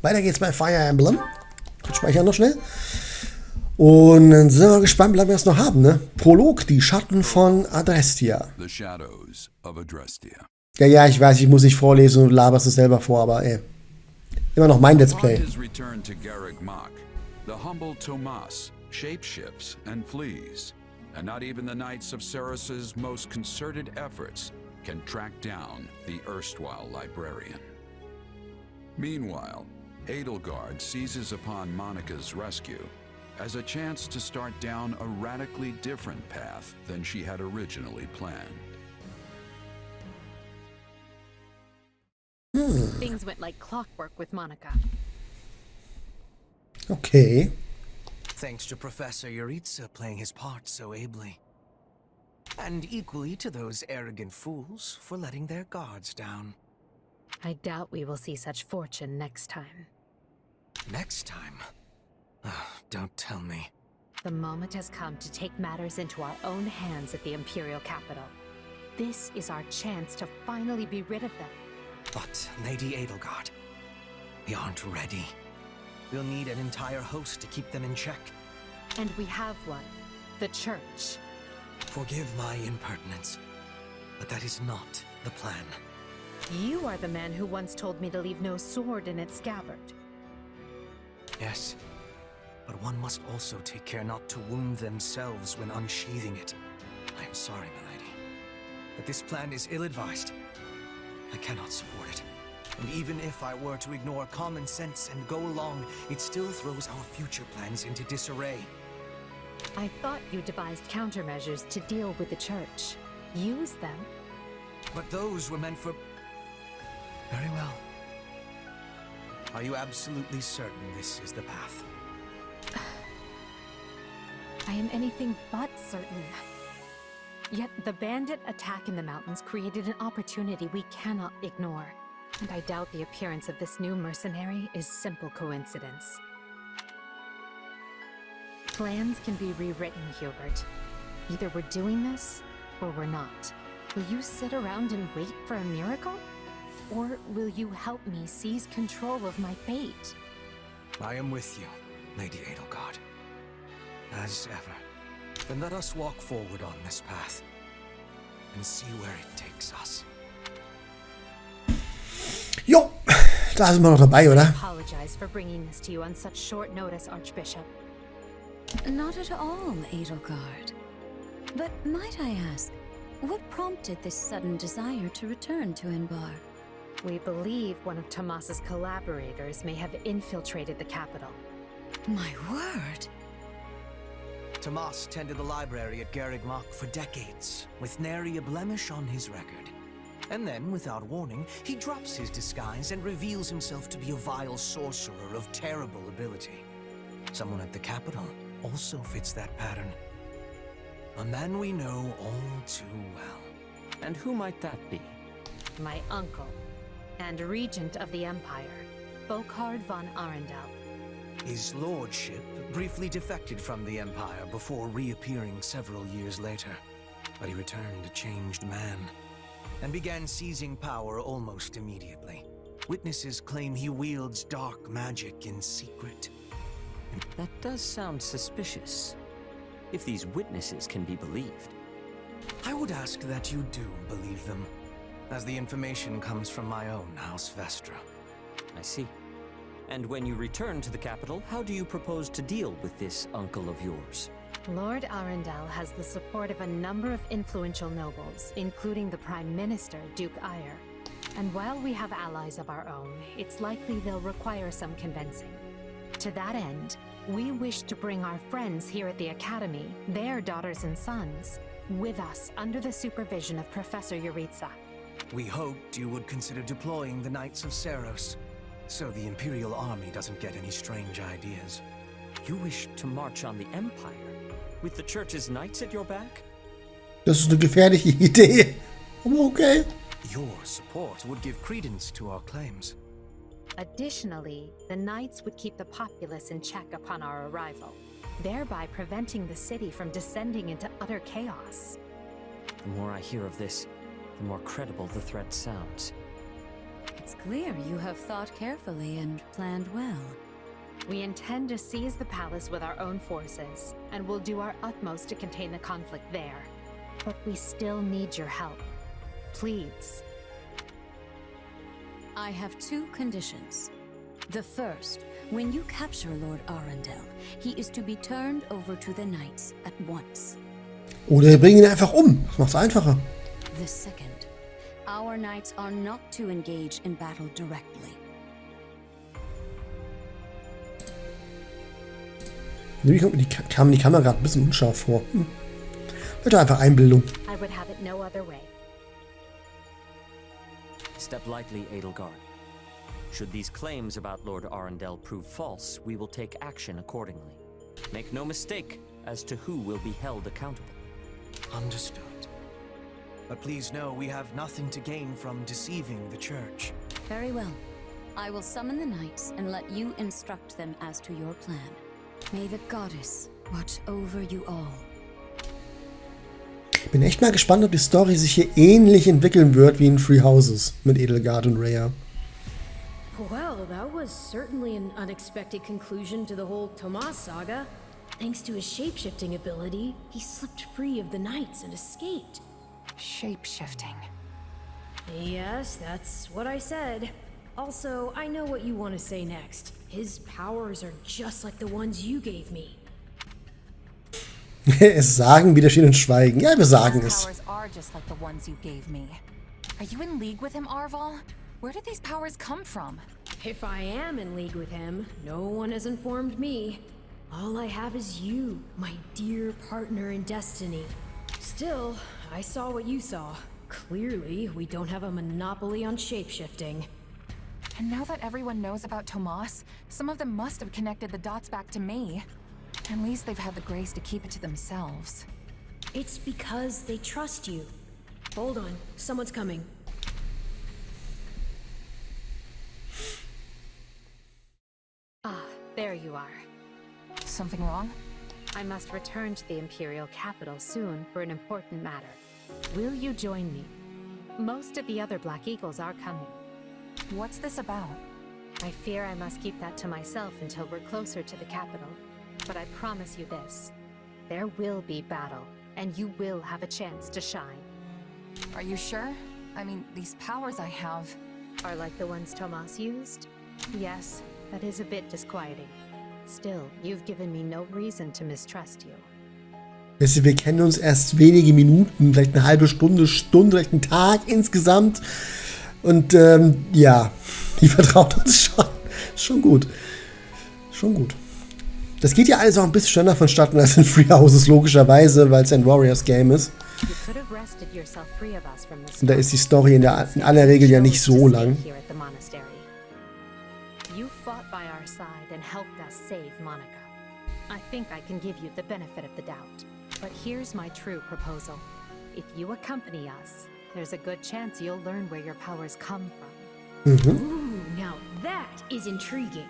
Weiter geht's bei Fire Emblem. Ich speichere noch schnell. Und dann sind wir gespannt, bleiben wir es noch haben, ne? Prolog, die Schatten von Adrestia. Ja, ich weiß, ich muss nicht vorlesen und laberst es selber vor, aber ey. Immer noch mein Let's Play. The humble Tomas shapeshifts and flees, and not even the Knights of Ceros's most concerted efforts can track down the erstwhile librarian. Meanwhile, Edelgard seizes upon Monica's rescue as a chance to start down a radically different path than she had originally planned. Things went like clockwork with Monica. Okay. Thanks to Professor Yuritsa playing his part so ably. And equally to those arrogant fools for letting their guards down. I doubt we will see such fortune next time. Next time? Oh, don't tell me. The moment has come to take matters into our own hands at the Imperial capital. This is our chance to finally be rid of them. But, Lady Edelgard, we aren't ready. We'll need an entire host to keep them in check. And we have one. The Church. Forgive my impertinence, but that is not the plan. You are the man who once told me to leave no sword in its scabbard. Yes, but one must also take care not to wound themselves when unsheathing it. I am sorry, milady, but this plan is ill-advised. I cannot support it. And even if I were to ignore common sense and go along, it still throws our future plans into disarray. I thought you devised countermeasures to deal with the Church. Use them. But those were meant for... Very well. Are you absolutely certain this is the path? I am anything but certain. Yet the bandit attack in the mountains created an opportunity we cannot ignore. And I doubt the appearance of this new mercenary is simple coincidence. Plans can be rewritten, Hubert. Either we're doing this, or we're not. Will you sit around and wait for a miracle? Or will you help me seize control of my fate? I am with you, Lady Edelgard. As ever. Then let us walk forward on this path, and see where it takes us. Jo, da sind wir noch dabei, oder? Apologize for bringing this to you on such short notice, Archbishop. Not at all, Edelgard. But might I ask, what prompted this sudden desire to return to Inbar? We believe one of Tomas's collaborators may have infiltrated the capital. My word! Tomas tended the library at Garreg for decades, with nary a blemish on his record. And then, without warning, he drops his disguise and reveals himself to be a vile sorcerer of terrible ability. Someone at the capital also fits that pattern. A man we know all too well. And who might that be? My uncle, and regent of the Empire, Volkhard von Arundel. His lordship briefly defected from the Empire before reappearing several years later. But he returned a changed man, and began seizing power almost immediately. Witnesses claim he wields dark magic in secret. That does sound suspicious, if these witnesses can be believed. I would ask that you do believe them, as the information comes from my own House Vestra. I see. And when you return to the capital, how do you propose to deal with this uncle of yours? Lord Arundel has the support of a number of influential nobles, including the Prime Minister, Duke Eyre. And while we have allies of our own, it's likely they'll require some convincing. To that end, we wish to bring our friends here at the Academy, their daughters and sons, with us under the supervision of Professor Yuritsa. We hoped you would consider deploying the Knights of Ceros, so the Imperial Army doesn't get any strange ideas. You wish to march on the Empire, with the Church's knights at your back? Das ist eine gefährliche Idee. Aber okay. Your support would give credence to our claims. Additionally, the Knights would keep the populace in check upon our arrival, thereby preventing the city from descending into utter chaos. The more I hear of this, the more credible the threat sounds. It's clear you have thought carefully and planned well. We intend to seize the palace with our own forces, and we'll do our utmost to contain the conflict there. But we still need your help. Please. I have 2 conditions. The first, when you capture Lord Arundel, he is to be turned over to the knights at once. Oder wir bringen ihn einfach um. Das macht's einfacher. The second, our knights are not to engage in battle directly. Irgendwie kam die Kamera gerade ein bisschen unscharf vor. Bitte einfach Einbildung. I would have it no other way. Step lightly, Edelgard. Should these claims about Lord Arundel prove false, we will take action accordingly. Make no mistake as to who will be held accountable. Understood. But please know we have nothing to gain from deceiving the church. Very well. I will summon the knights and let you instruct them as to your plan. May the goddess watch over you all. Bin echt mal gespannt, ob die Story sich hier ähnlich entwickeln wird wie in Three Houses mit Edelgard und Rhea. Well, that was certainly an unexpected conclusion to the whole Tomas saga. Thanks to his shapeshifting ability, he slipped free of the knights and escaped. Shape-shifting. Yes, that's what I said. Also, I know what you want to say next. His powers are just like the ones you gave me. Es sagen, widerstehen und schweigen. Ja, wir sagen His es. powers are just like the ones you gave me. Are you in league with him, Arval? Where did these powers come from? If I am in league with him, no one has informed me. All I have is you, my dear partner in destiny. Still, I saw what you saw. Clearly, we don't have a monopoly on shapeshifting. And now that everyone knows about Tomas, some of them must have connected the dots back to me. At least they've had the grace to keep it to themselves. It's because they trust you. Hold on, someone's coming. Ah, there you are. Something wrong? I must return to the Imperial capital soon for an important matter. Will you join me? Most of the other Black Eagles are coming. What's this about? I fear I must keep that to myself until we're closer to the capital. But I promise you this. There will be battle, and you will have a chance to shine. Are you sure? I mean, these powers I have... Are like the ones Tomas used? Yes, that is a bit disquieting. Still, you've given me no reason to mistrust you. Wir kennen uns erst wenige Minuten, vielleicht eine halbe Stunde, vielleicht einen Tag insgesamt. Und ja, die vertraut uns schon. Schon gut. Schon gut. Das geht ja alles auch ein bisschen schneller vonstatten als in Three Houses, logischerweise, weil es ein Warriors-Game ist. Und da ist die Story in aller Regel ja nicht so lang. You fought by our side and helped us save Monica. I think I can give you the benefit of the doubt. But here's my true proposal. If you accompany us, there's a good chance you'll learn where your powers come from. Ooh, now that is intriguing.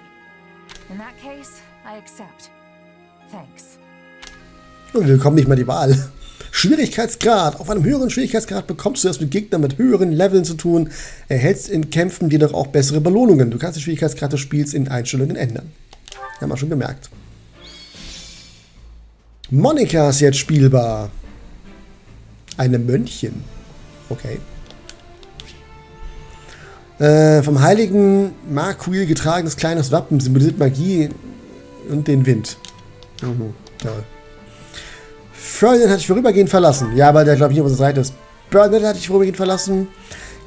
In that case, I accept. Thanks. Und wir bekommen nicht mal die Wahl. Schwierigkeitsgrad. Auf einem höheren Schwierigkeitsgrad bekommst du es mit Gegnern mit höheren Leveln zu tun, erhältst in Kämpfen jedoch auch bessere Belohnungen. Du kannst den Schwierigkeitsgrad des Spiels in Einstellungen ändern. Haben wir schon gemerkt. Monica ist jetzt spielbar. Eine Mönchin. Okay. Vom heiligen Marquil getragenes kleines Wappen symbolisiert Magie und den Wind. Toll. Ferdinand hat dich vorübergehend verlassen. Ja, weil der, glaube ich, nicht auf unserer Seite ist. Bernadette hat dich vorübergehend verlassen.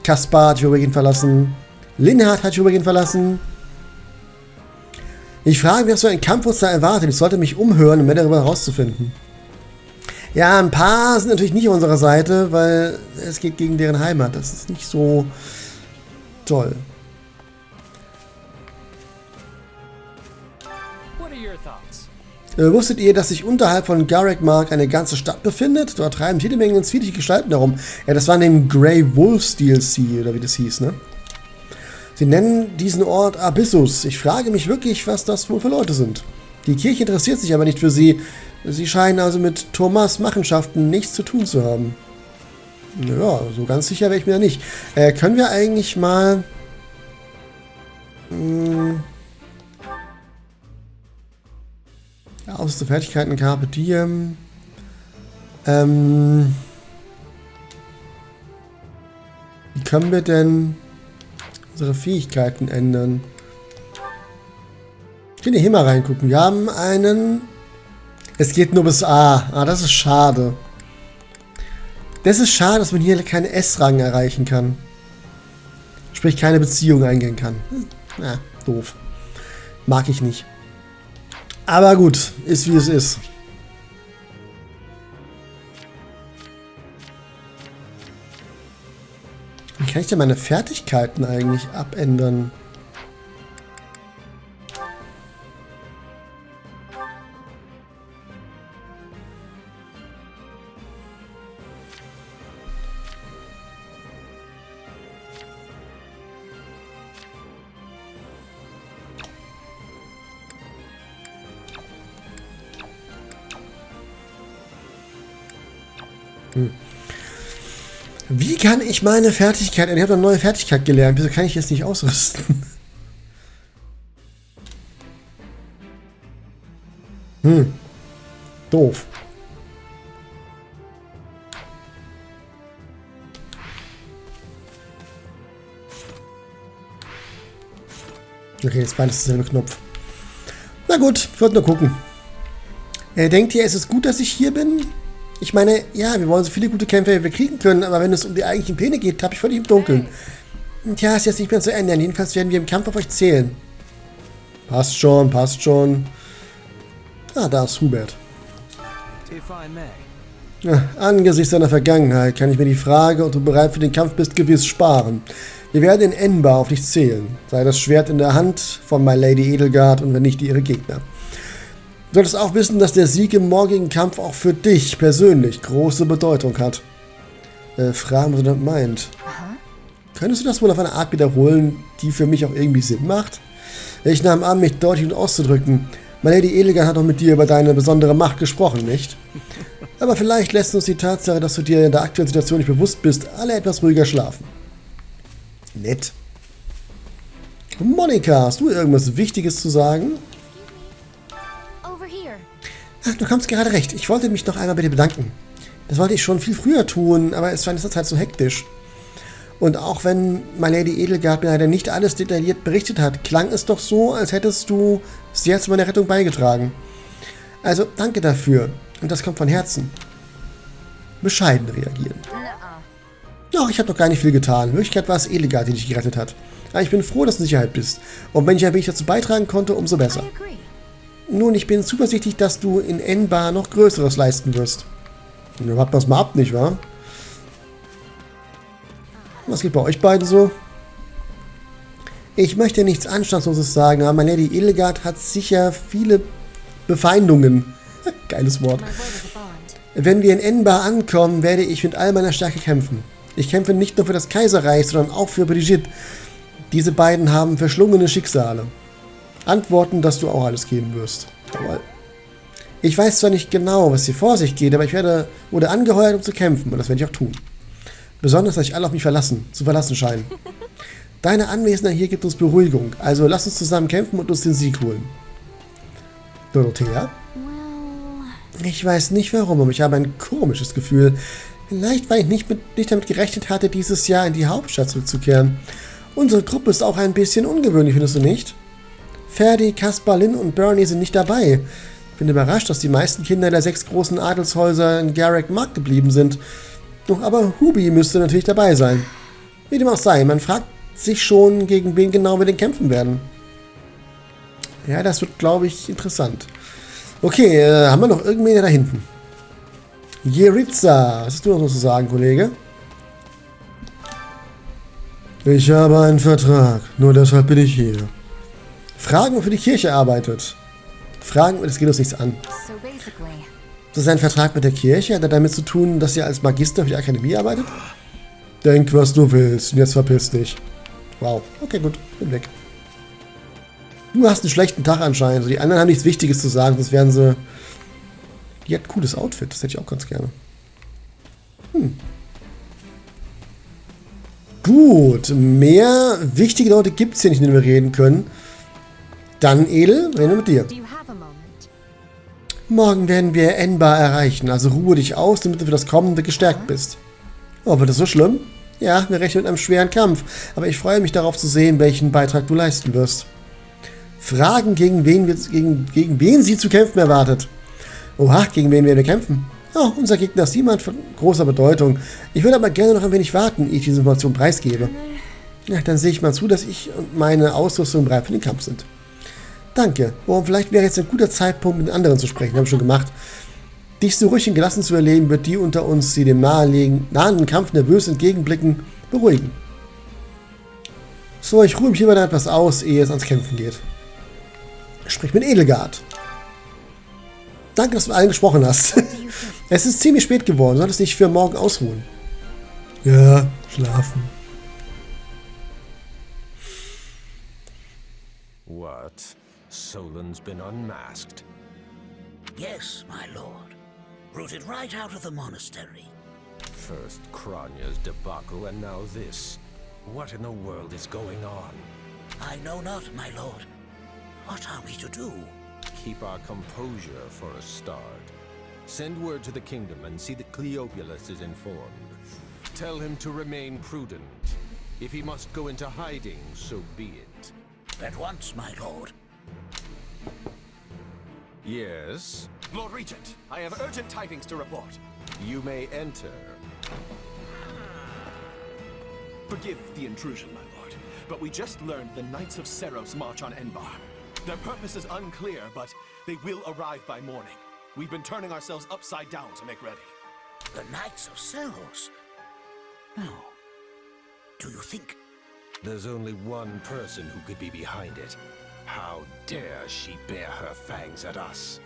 Kaspar hat dich vorübergehend verlassen. Linhard hat dich vorübergehend verlassen. Ich frage mich, was so ein Kampf uns da erwartet. Ich sollte mich umhören, um mehr darüber herauszufinden. Ja, ein paar sind natürlich nicht auf unserer Seite, weil es geht gegen deren Heimat. Das ist nicht so toll. Wusstet ihr, dass sich unterhalb von Garreg-Mark eine ganze Stadt befindet? Dort treiben jede Menge zwielichtige Gestalten herum. Ja, das war in dem Grey Wolves DLC, oder wie das hieß, ne? Sie nennen diesen Ort Abyssus. Ich frage mich wirklich, was das wohl für Leute sind. Die Kirche interessiert sich aber nicht für sie. Sie scheinen also mit Thomas' Machenschaften nichts zu tun zu haben. Ja, so ganz sicher wäre ich mir da nicht. Können wir eigentlich mal Aus der Fertigkeiten Carpe Diem. Wie können wir denn unsere Fähigkeiten ändern? Ich will hier mal reingucken. Wir haben einen... Es geht nur bis A. Ah, das ist schade. Das ist schade, dass man hier keine S-Rang erreichen kann. Sprich, keine Beziehung eingehen kann. Na, doof. Mag ich nicht. Aber gut, ist wie es ist. Wie kann ich denn meine Fertigkeiten eigentlich abändern? Wie kann ich meine Fertigkeit... Ich habe eine neue Fertigkeit gelernt. Wieso kann ich jetzt nicht ausrüsten? Doof. Okay, jetzt war das derselbe Knopf. Na gut, ich wollte nur gucken. Denkt ihr, es ist gut, dass ich hier bin? Ich meine, ja, wir wollen so viele gute Kämpfe, wie wir kriegen können, aber wenn es um die eigentlichen Pläne geht, tappe ich völlig im Dunkeln. Tja, ist jetzt nicht mehr zu ändern. Jedenfalls werden wir im Kampf auf euch zählen. Passt schon, passt schon. Ah, da ist Hubert. Ja, angesichts deiner Vergangenheit kann ich mir die Frage, ob du bereit für den Kampf bist, gewiss sparen. Wir werden in Enbar auf dich zählen. Sei das Schwert in der Hand von My Lady Edelgard und wenn nicht ihre Gegner. Du solltest auch wissen, dass der Sieg im morgigen Kampf auch für dich persönlich große Bedeutung hat. Fragen, was du damit meint. Könntest du das wohl auf eine Art wiederholen, die für mich auch irgendwie Sinn macht? Ich nahm an, mich deutlich und auszudrücken. My Lady Edelgard hat doch mit dir über deine besondere Macht gesprochen, nicht? Aber vielleicht lässt uns die Tatsache, dass du dir in der aktuellen Situation nicht bewusst bist, alle etwas ruhiger schlafen. Nett. Monika, hast du irgendwas Wichtiges zu sagen? Ach, du kommst gerade recht. Ich wollte mich noch einmal bei dir bedanken. Das wollte ich schon viel früher tun, aber es war in letzter Zeit so hektisch. Und auch wenn My Lady Edelgard mir leider nicht alles detailliert berichtet hat, klang es doch so, als hättest du sehr zu meiner Rettung beigetragen. Also, danke dafür. Und das kommt von Herzen. Bescheiden reagieren. Doch, ich habe doch gar nicht viel getan. In Wirklichkeit war es Edelgard, die dich gerettet hat. Aber ich bin froh, dass du in Sicherheit bist. Und wenn ich ein wenig dazu beitragen konnte, umso besser. Nun, ich bin zuversichtlich, dass du in Enbar noch Größeres leisten wirst. Ja, warten wir es mal ab, nicht wahr? Was geht bei euch beiden so? Ich möchte nichts Anstandsloses sagen, aber My Lady Edelgard hat sicher viele Befeindungen. Geiles Wort. Wenn wir in Enbar ankommen, werde ich mit all meiner Stärke kämpfen. Ich kämpfe nicht nur für das Kaiserreich, sondern auch für Brigitte. Diese beiden haben verschlungene Schicksale. Antworten, dass du auch alles geben wirst. Aber ich weiß zwar nicht genau, was hier vor sich geht, aber ich wurde angeheuert, um zu kämpfen. Und das werde ich auch tun. Besonders, dass sich alle auf mich zu verlassen scheinen. Deine Anwesenheit hier gibt uns Beruhigung. Also lass uns zusammen kämpfen und uns den Sieg holen. Dorothea? Ich weiß nicht warum, aber ich habe ein komisches Gefühl. Vielleicht, weil ich nicht damit gerechnet hatte, dieses Jahr in die Hauptstadt zurückzukehren. Unsere Gruppe ist auch ein bisschen ungewöhnlich, findest du nicht? Ferdi, Kaspar, Lynn und Bernie sind nicht dabei. Ich bin überrascht, dass die meisten Kinder der 6 großen Adelshäuser in Garreg Mark geblieben sind. Doch aber Hubi müsste natürlich dabei sein. Wie dem auch sei, man fragt sich schon, gegen wen genau wir denn kämpfen werden. Ja, das wird, glaube ich, interessant. Okay, haben wir noch irgendwen da hinten? Jeritza, was hast du noch so zu sagen, Kollege? Ich habe einen Vertrag, nur deshalb bin ich hier. Fragen, wofür die Kirche arbeitet. Fragen, das geht uns nichts an. Das ist ein Vertrag mit der Kirche? Hat er damit zu tun, dass ihr als Magister für die Akademie arbeitet? Denk, was du willst, und jetzt verpiss dich. Wow, okay, gut, bin weg. Du hast einen schlechten Tag anscheinend. Also die anderen haben nichts Wichtiges zu sagen, sonst wären sie... Die hat ein cooles Outfit, das hätte ich auch ganz gerne. Gut, mehr wichtige Leute gibt es hier nicht, mit denen wir reden können. Dann, Edel, reden wir mit dir. Do you have a moment? Morgen werden wir Enbar erreichen, also ruhe dich aus, damit du für das Kommende gestärkt bist. Oh, wird das so schlimm? Ja, wir rechnen mit einem schweren Kampf, aber ich freue mich darauf zu sehen, welchen Beitrag du leisten wirst. Fragen, gegen wen sie zu kämpfen erwartet. Oha, gegen wen werden wir kämpfen? Oh, unser Gegner ist niemand von großer Bedeutung. Ich würde aber gerne noch ein wenig warten, ehe ich diese Information preisgebe. Ja, dann sehe ich mal zu, dass ich und meine Ausrüstung bereit für den Kampf sind. Danke. Oh, vielleicht wäre jetzt ein guter Zeitpunkt, mit den anderen zu sprechen. Haben wir schon gemacht. Dich so ruhig und gelassen zu erleben, wird die unter uns, die dem nahenden Kampf nervös entgegenblicken, beruhigen. So, ich ruhe mich lieber dann etwas aus, ehe es ans Kämpfen geht. Sprich mit Edelgard. Danke, dass du mit allen gesprochen hast. Es ist ziemlich spät geworden. Solltest dich für morgen ausruhen. Ja, schlafen. What? Solon's been unmasked? Yes, my lord. Rooted right out of the monastery. First Kranya's debacle and now this. What in the world is going on? I know not, my lord. What are we to do? Keep our composure for a start. Send word to the kingdom and see that Cleobulus is informed. Tell him to remain prudent. If he must go into hiding, so be it. At once, my lord. Yes? Lord Regent, I have urgent tidings to report. You may enter. Forgive the intrusion, my lord, but we just learned the Knights of Seros march on Enbar. Their purpose is unclear, but they will arrive by morning. We've been turning ourselves upside down to make ready. The Knights of Seros? No. Do you think? There's only one person who could be behind it. How dare she bare her fangs at us?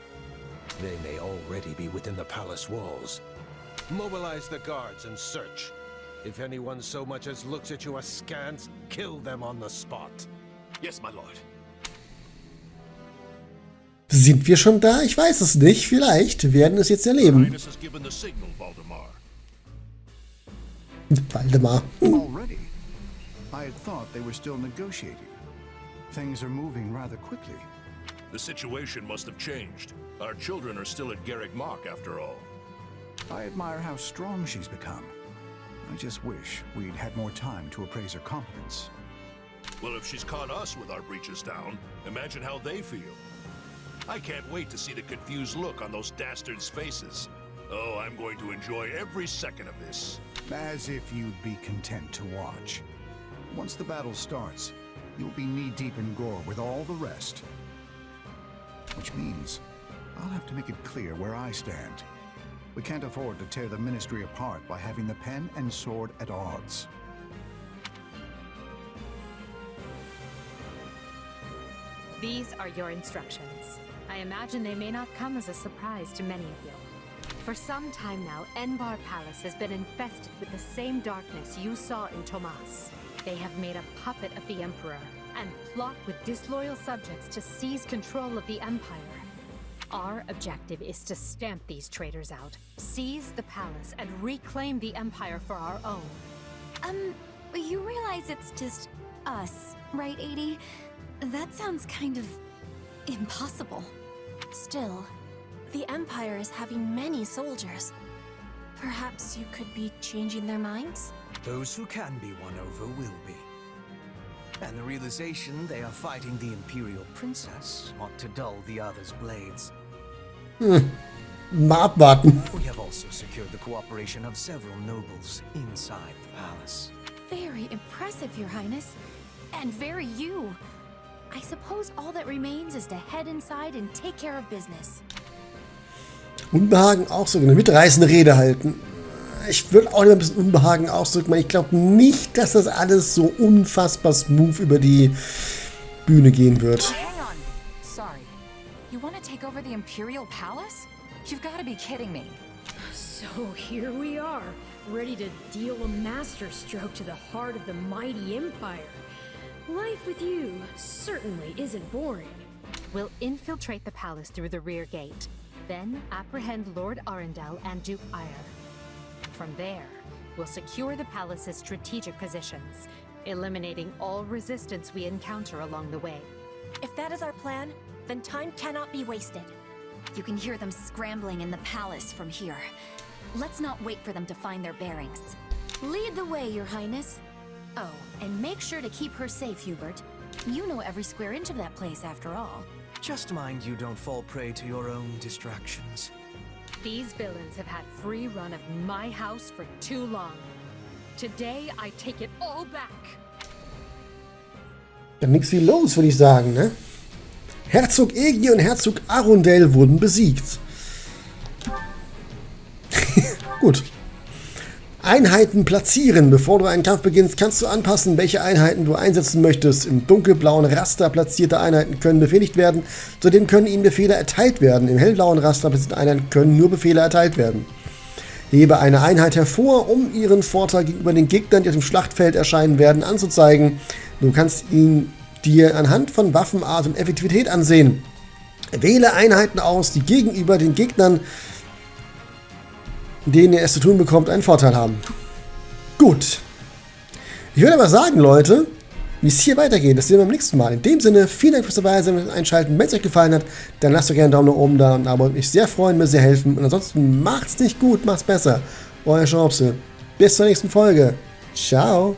They may already be within the palace walls. Mobilize the guards and search. If anyone so much as looks at you askance, kill them on the spot. Yes, my lord. Sind wir schon da? Ich weiß es nicht. Vielleicht. Wir werden es jetzt erleben. Waldemar. Already? I had thought they were still negotiating. Things are moving rather quickly. The situation must have changed. Our children are still at Garrick Mach, after all. I admire how strong she's become. I just wish we'd had more time to appraise her competence. Well, if she's caught us with our breeches down, imagine how they feel. I can't wait to see the confused look on those dastards' faces. Oh, I'm going to enjoy every second of this. As if you'd be content to watch. Once the battle starts, you'll be knee-deep in gore with all the rest. Which means I'll have to make it clear where I stand. We can't afford to tear the ministry apart by having the pen and sword at odds. These are your instructions. I imagine they may not come as a surprise to many of you. For some time now, Enbar Palace has been infested with the same darkness you saw in Tomas. They have made a puppet of the Emperor and plot with disloyal subjects to seize control of the Empire. Our objective is to stamp these traitors out, seize the palace, and reclaim the Empire for our own. You realize it's just us, right, Edie? That sounds kind of impossible. Still, the Empire is having many soldiers. Perhaps you could be changing their minds? Those who can be won over will be. And the realization they are fighting the Imperial Princess ought to dull the others' blades. Mal abwarten. We have also secured the cooperation of several nobles inside the palace. Very impressive, Your Highness. And very you. I suppose all that remains is to head inside and take care of business. Unbehagen ausdrücken, eine mitreißende Rede halten. Ich würde auch ein bisschen Unbehagen ausdrücken, weil ich glaube nicht, dass das alles so unfassbar smooth über die Bühne gehen wird. Hang on. Sorry. You want to take over the Imperial Palace? You've got to be kidding me. So here we are, ready to deal a masterstroke to the heart of the mighty Empire. Life with you certainly isn't boring. We'll infiltrate the palace through the rear gate, then apprehend Lord Arundel and Duke Ire. From there, will secure the palace's strategic positions, eliminating all resistance we encounter along the way. If that is our plan, then time cannot be wasted. You can hear them scrambling in the palace from here. Let's not wait for them to find their bearings. Lead the way, Your Highness. Oh, and make sure to keep her safe, Hubert. You know every square inch of that place, after all. Just mind you don't fall prey to your own distractions. These villains have had free run of my house for too long. Today, I take it all back. Ja, nix viel los, würde ich sagen, ne? Herzog Egi und Herzog Arundel wurden besiegt. Gut. Einheiten platzieren. Bevor du einen Kampf beginnst, kannst du anpassen, welche Einheiten du einsetzen möchtest. Im dunkelblauen Raster platzierte Einheiten können befehligt werden. Zudem können ihnen Befehle erteilt werden. Im hellblauen Raster platzierte Einheiten können nur Befehle erteilt werden. Hebe eine Einheit hervor, um ihren Vorteil gegenüber den Gegnern, die auf dem Schlachtfeld erscheinen werden, anzuzeigen. Du kannst ihn dir anhand von Waffenart und Effektivität ansehen. Wähle Einheiten aus, die gegenüber den Gegnern, denen ihr es zu tun bekommt, einen Vorteil haben. Gut. Ich würde aber sagen, Leute, wie es hier weitergeht, das sehen wir beim nächsten Mal. In dem Sinne, vielen Dank fürs dabei sein und Einschalten. Wenn es euch gefallen hat, dann lasst doch gerne einen Daumen nach oben da und ein Abo. Würde mich sehr freuen, mir sehr helfen. Und ansonsten macht's nicht gut, macht's besser. Euer Schraubse. Bis zur nächsten Folge. Ciao.